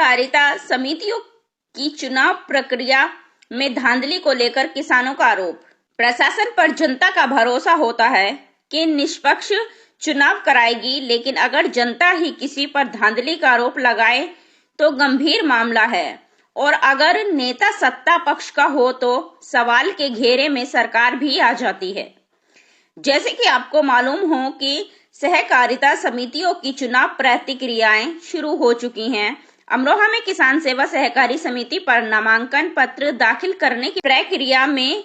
सहकारिता समितियों की चुनाव प्रक्रिया में धांधली को लेकर किसानों का आरोप। प्रशासन पर जनता का भरोसा होता है कि निष्पक्ष चुनाव कराएगी, लेकिन अगर जनता ही किसी पर धांधली का आरोप लगाए तो गंभीर मामला है, और अगर नेता सत्ता पक्ष का हो तो सवाल के घेरे में सरकार भी आ जाती है। जैसे कि आपको मालूम हो कि सहकारिता समितियों की चुनाव प्रक्रियाएं शुरू हो चुकी हैं। अमरोहा में किसान सेवा सहकारी समिति पर नामांकन पत्र दाखिल करने की प्रक्रिया में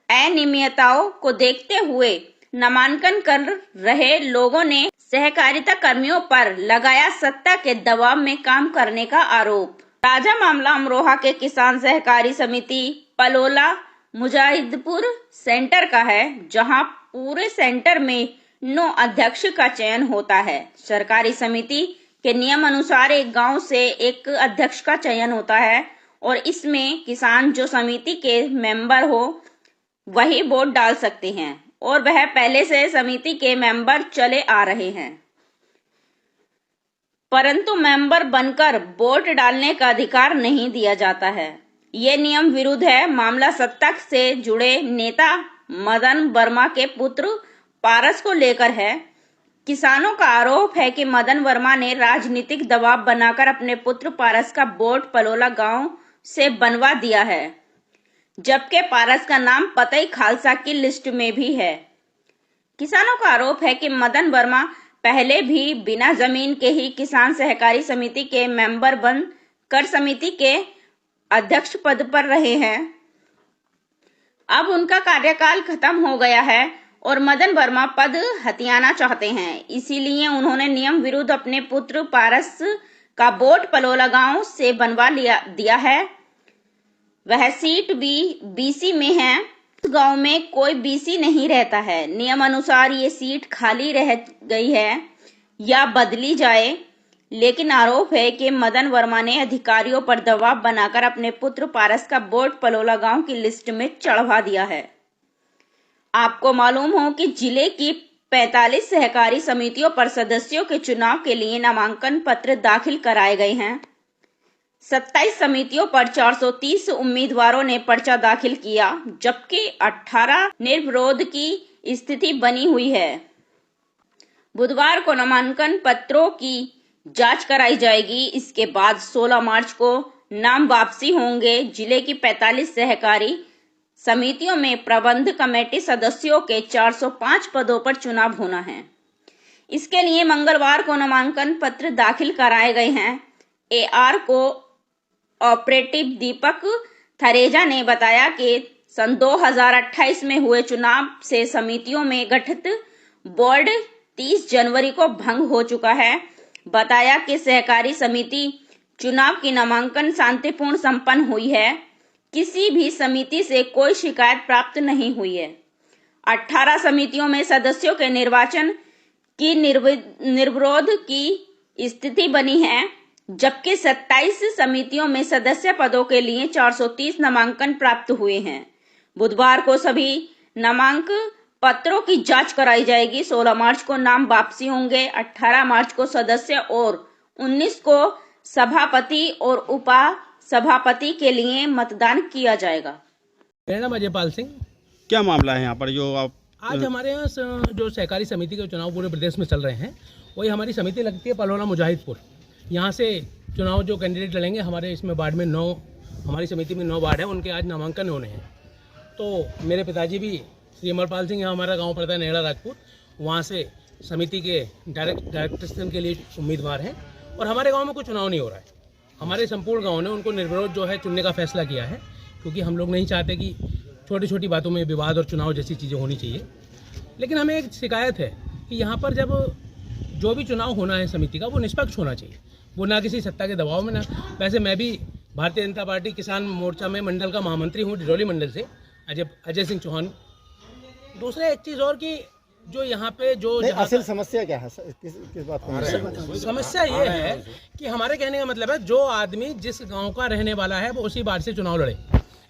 अनियमितताओं को देखते हुए नामांकन कर रहे लोगों ने सहकारिता कर्मियों पर लगाया सत्ता के दबाव में काम करने का आरोप। ताजा मामला अमरोहा के किसान सहकारी समिति पलोला मुजाहिदपुर सेंटर का है, जहां पूरे सेंटर में 9 अध्यक्ष का चयन होता है। सरकारी समिति के नियम अनुसार एक गांव से एक अध्यक्ष का चयन होता है और इसमें किसान जो समिति के मेंबर हो वही वोट डाल सकते हैं, और वह पहले से समिति के मेंबर चले आ रहे हैं, परंतु मेंबर बनकर वोट डालने का अधिकार नहीं दिया जाता है। ये नियम विरुद्ध है। मामला सत्ता से जुड़े नेता मदन वर्मा के पुत्र पारस को लेकर है। किसानों का आरोप है कि मदन वर्मा ने राजनीतिक दबाव बनाकर अपने पुत्र पारस का वोट पलोला गांव से बनवा दिया है, जबकि पारस का नाम पतई खालसा की लिस्ट में भी है। किसानों का आरोप है कि मदन वर्मा पहले भी बिना जमीन के ही किसान सहकारी समिति के मेंबर बन कर समिति के अध्यक्ष पद पर रहे हैं। अब उनका कार्यकाल खत्म हो गया है और मदन वर्मा पद हथियाना चाहते हैं, इसीलिए उन्होंने नियम विरुद्ध अपने पुत्र पारस का वोट पलोला गांव से बनवा दिया है। वह सीट भी बीसी में है। गांव में कोई बीसी नहीं रहता है। नियम अनुसार ये सीट खाली रह गई है या बदली जाए, लेकिन आरोप है कि मदन वर्मा ने अधिकारियों पर दबाव बनाकर अपने पुत्र पारस का वोट पलोला गांव की लिस्ट में चढ़वा दिया है। आपको मालूम हो कि जिले की 45 सहकारी समितियों पर सदस्यों के चुनाव के लिए नामांकन पत्र दाखिल कराए गए हैं। 27 समितियों पर 430 उम्मीदवारों ने पर्चा दाखिल किया, जबकि 18 निर्विरोध की स्थिति बनी हुई है। बुधवार को नामांकन पत्रों की जांच कराई जाएगी। इसके बाद 16 मार्च को नाम वापसी होंगे। जिले की 45 सहकारी समितियों में प्रबंध कमेटी सदस्यों के 405 पदों पर चुनाव होना है। इसके लिए मंगलवार को नामांकन पत्र दाखिल कराए गए हैं। एआर को ऑपरेटिव दीपक थरेजा ने बताया कि सन 2028 में हुए चुनाव से समितियों में गठित बोर्ड 30 जनवरी को भंग हो चुका है। बताया कि सहकारी समिति चुनाव की नामांकन शांतिपूर्ण संपन्न हुई है। किसी भी समिति से कोई शिकायत प्राप्त नहीं हुई है। 18 समितियों में सदस्यों के निर्वाचन की निर्विरोध की स्थिति बनी है, जबकि 27 समितियों में सदस्य पदों के लिए 430 नामांकन प्राप्त हुए हैं। बुधवार को सभी नामांकन पत्रों की जांच कराई जाएगी। 16 मार्च को नाम वापसी होंगे। 18 मार्च को सदस्य और 19 को सभापति और उपा सभापति के लिए मतदान किया जाएगा। मेरा नाम अजयपाल सिंह। क्या मामला है यहाँ पर जो आप आज हमारे यहाँ जो सहकारी समिति के चुनाव पूरे प्रदेश में चल रहे हैं, वही हमारी समिति लगती है पलोला मुजाहिदपुर। यहाँ से चुनाव जो कैंडिडेट लड़ेंगे, हमारे इसमें वार्ड में 9, हमारी समिति में 9 वार्ड है, उनके आज नामांकन होने हैं। तो मेरे पिताजी भी श्री अमरपाल सिंह, यहाँ हमारा गाँव पड़ता है नेड़ा राजपुर, वहाँ से समिति के डायरेक्टर के लिए उम्मीदवार हैं। और हमारे गाँव में कोई चुनाव नहीं हो रहा है। हमारे संपूर्ण गांव ने उनको निर्विरोध जो है चुनने का फैसला किया है, क्योंकि हम लोग नहीं चाहते कि छोटी छोटी बातों में विवाद और चुनाव जैसी चीज़ें होनी चाहिए। लेकिन हमें एक शिकायत है कि यहाँ पर जब जो भी चुनाव होना है समिति का, वो निष्पक्ष होना चाहिए, वो ना किसी सत्ता के दबाव में ना। वैसे मैं भी भारतीय जनता पार्टी किसान मोर्चा में मंडल का महामंत्री हूँ, डिडौली मंडल से, अजय सिंह चौहान। दूसरा एक चीज़ और कि जो यहाँ पे जो असल समस्या क्या है, किस बात की समस्या ये है कि हमारे कहने का मतलब है जो आदमी जिस गांव का रहने वाला है वो उसी बार से चुनाव लड़े।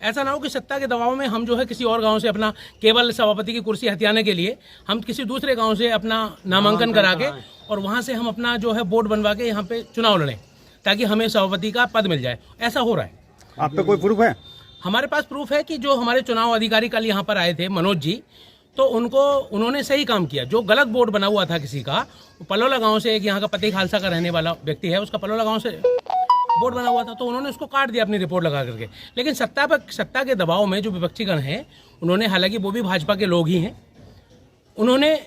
ऐसा ना हो कि सत्ता के दबाव में हम जो है किसी और गांव से अपना केवल सभापति की कुर्सी हथियाने के लिए हम किसी दूसरे गांव से अपना नामांकन करा के और वहां से हम अपना जो है वोट बनवा के यहाँ पे चुनाव लड़ें, ताकि हमें सभापति का पद मिल जाए। ऐसा हो रहा है। आप पे कोई प्रूफ है? हमारे पास प्रूफ है कि जो हमारे चुनाव अधिकारी कल यहाँ पर आए थे मनोज जी, तो उन्होंने सही काम किया। जो गलत बोर्ड बना हुआ था किसी का, पलोला गांव से एक यहाँ का पति खालसा का रहने वाला व्यक्ति है, उसका पलोला गांव से बोर्ड बना हुआ था, तो उन्होंने उसको काट दिया अपनी रिपोर्ट लगा करके। लेकिन सत्ता के दबाव में जो विपक्षीगण हैं, उन्होंने, हालांकि वो भी भाजपा के लोग ही हैं, उन्होंने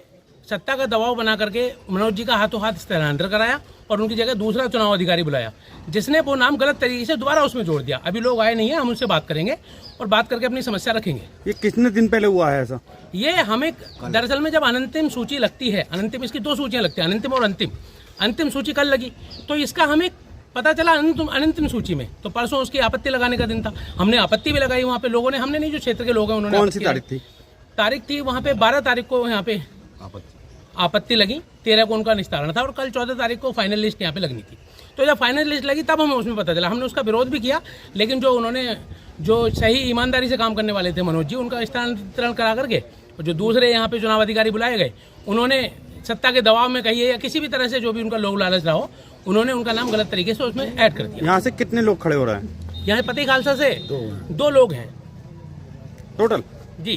सत्ता का दबाव बना करके मनोज जी का हाथों हाथ स्थानांतर कराया और उनकी जगह दूसरा चुनाव अधिकारी बुलाया, जिसने वो नाम गलत तरीके से दोबारा उसमें जोड़ दिया। अभी लोग आए नहीं है, हम उनसे बात करेंगे और बात करके अपनी समस्या रखेंगे। ये कितने दिन पहले हुआ है ऐसा? ये हमें दरअसल में जब अनंतिम सूची लगती है, अनंतिम, इसकी 2 सूचियां लगती हैं, अनंतिम और अंतिम। अंतिम सूची कल लगी, तो इसका हमें पता चला अनंतिम सूची में, तो परसों उसकी आपत्ति लगाने का दिन था। हमने आपत्ति भी लगाई वहाँ पे लोगों ने, हमने नहीं, जो क्षेत्र के लोग हैं उन्होंने। कौन सी तारीख थी? तारीख थी वहाँ पे 12 तारीख को यहाँ पे आपत्ति लगी, 13 को उनका निस्तारण था और कल 14 तारीख को फाइनल लिस्ट यहाँ पे लगनी थी। तो जब फाइनल लिस्ट लगी तब हमें उसमें पता चला। हमने उसका विरोध भी किया, लेकिन जो सही ईमानदारी से काम करने वाले थे मनोज जी, उनका स्थानांतरण करा करके, और जो दूसरे यहाँ पे चुनाव अधिकारी बुलाए गए, उन्होंने सत्ता के दबाव में कहिए या किसी भी तरह से जो भी उनका लोग लालच रहा हो, उन्होंने उनका नाम गलत तरीके से उसमें ऐड कर दिया। यहाँ से कितने लोग खड़े हो रहे हैं? यहाँ पति खालसा से 2 लोग हैं टोटल? जी।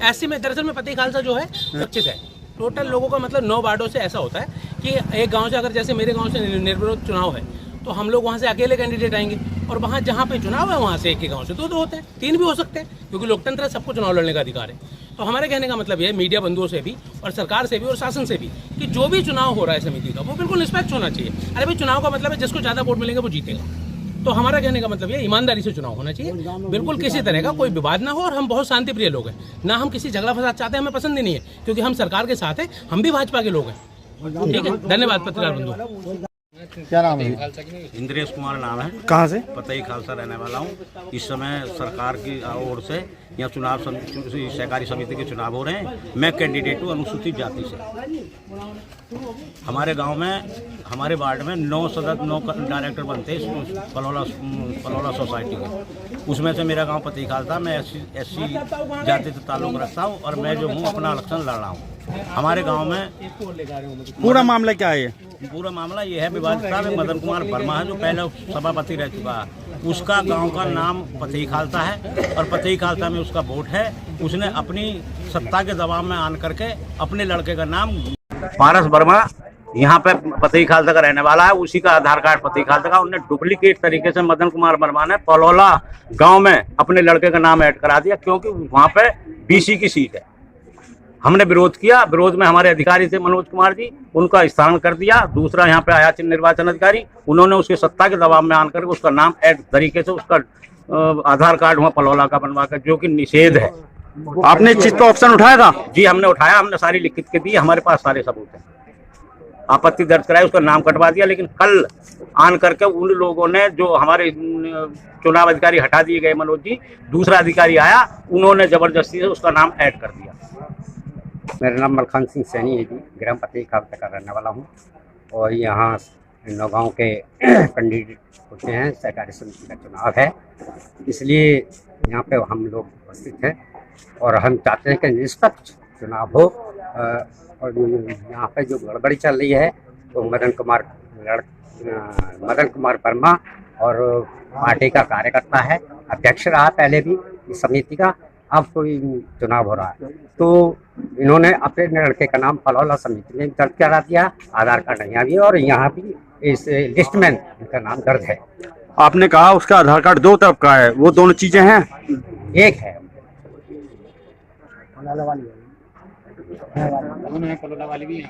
ऐसे में दरअसल में पति खालसा जो है 25 है टोटल लोगों का, मतलब 9 वार्डों से। ऐसा होता है कि एक गांव से, अगर जैसे मेरे गांव से निर्विरोध चुनाव है, तो हम लोग वहां से अकेले कैंडिडेट आएंगे, और वहां जहां पे चुनाव है वहां से एक ही गांव से 2 होते हैं, 3 भी हो सकते हैं, क्योंकि लोकतंत्र है, सबको चुनाव लड़ने का अधिकार है। तो हमारे कहने का मतलब ये, मीडिया बंधुओं से भी और सरकार से भी और शासन से भी, कि जो भी चुनाव हो रहा है समिति का, वो बिल्कुल निष्पक्ष होना चाहिए। अरे भाई, चुनाव का मतलब है जिसको ज्यादा वोट मिलेंगे वो जीतेगा। तो हमारा कहने का मतलब ये, ईमानदारी से चुनाव होना चाहिए, बिल्कुल किसी तरह का कोई विवाद ना हो। और हम बहुत शांति प्रिय लोग हैं, ना हम किसी झगड़ा फसाद चाहते हैं, हमें पसंद ही नहीं है, क्योंकि हम सरकार के साथ हैं, हम भी भाजपा के लोग हैं। ठीक है, धन्यवाद पत्रकार बंधु। क्या नाम है? इंद्रेश कुमार नाम है। कहाँ से? पतई खालसा रहने वाला हूँ। इस समय सरकार की ओर से यहाँ चुनाव सहकारी समिति के चुनाव हो रहे हैं। मैं कैंडिडेट हूँ अनुसूचित जाति से। हमारे गांव में, हमारे वार्ड में 9 डायरेक्टर बनते हैं पलोला सोसाइटी के। उसमें से मेरा गांव पतई खालसा, मैं एससी जाति से ताल्लुक रखता हूँ और मैं जो हूँ अपना इलेक्शन लड़ रहा हूँ। हमारे गांव में पूरा मामला क्या है? पूरा मामला ये है, विवाद साहब मदन कुमार वर्मा है, जो पहले सभापति रह चुका है। उसका गांव का नाम पतई खालसा है और पतई खालसा में उसका वोट है। उसने अपनी सत्ता के दबाव में आन करके अपने लड़के का नाम पारस वर्मा, यहाँ पे पतई खालसा का रहने वाला है, उसी का आधार कार्ड पतई खालसा का, उन्हें डुप्लीकेट तरीके से मदन कुमार वर्मा ने पलोला गाँव में अपने लड़के का नाम ऐड करा दिया, क्योंकि वहाँ पे BC की सीट है। हमने विरोध किया, विरोध में हमारे अधिकारी थे मनोज कुमार जी, उनका स्थानांतरण कर दिया। दूसरा यहाँ पे आया निर्वाचन अधिकारी, उन्होंने उसके सत्ता के दबाव में आन करके उसका नाम ऐड तरीके से, उसका आधार कार्ड हुआ पलोला का बनवा कर, जो कि निषेध है। आपने इस चीज पर ऑप्शन उठाया था? जी, हमने उठाया, हमने सारी लिखित के दी, हमारे पास सारे सबूत हैं। आपत्ति दर्ज कराई, उसका नाम कटवा दिया। लेकिन कल आन करके उन लोगों ने, जो हमारे चुनाव अधिकारी हटा दिए गए मनोज जी, दूसरा अधिकारी आया, उन्होंने जबरदस्ती से उसका नाम ऐड कर दिया। मेरा नाम मलखान सिंह सैनी है जी, ग्राम पतई खालसा का रहने वाला हूँ और यहाँ नौगांव के कैंडिडेट होते हैं, सहकारी समिति का चुनाव है, इसलिए यहाँ पे हम लोग उपस्थित हैं और हम चाहते हैं कि निष्पक्ष चुनाव हो। और यहाँ पे जो गड़बड़ी चल रही है तो मदन कुमार वर्मा और पार्टी का कार्यकर्ता है, अध्यक्ष रहा पहले भी इस समिति का, अब कोई चुनाव हो रहा है तो इन्होंने अपने लड़के का नाम पलोला समिति में दर्ज करा दिया, आधार कार्ड यहाँ भी और यहाँ भी इस लिस्ट में इनका नाम दर्ज है। आपने कहा उसका आधार कार्ड 2 तरफ का है, वो दोनों चीजें हैं? एक है। पलोला वाली भी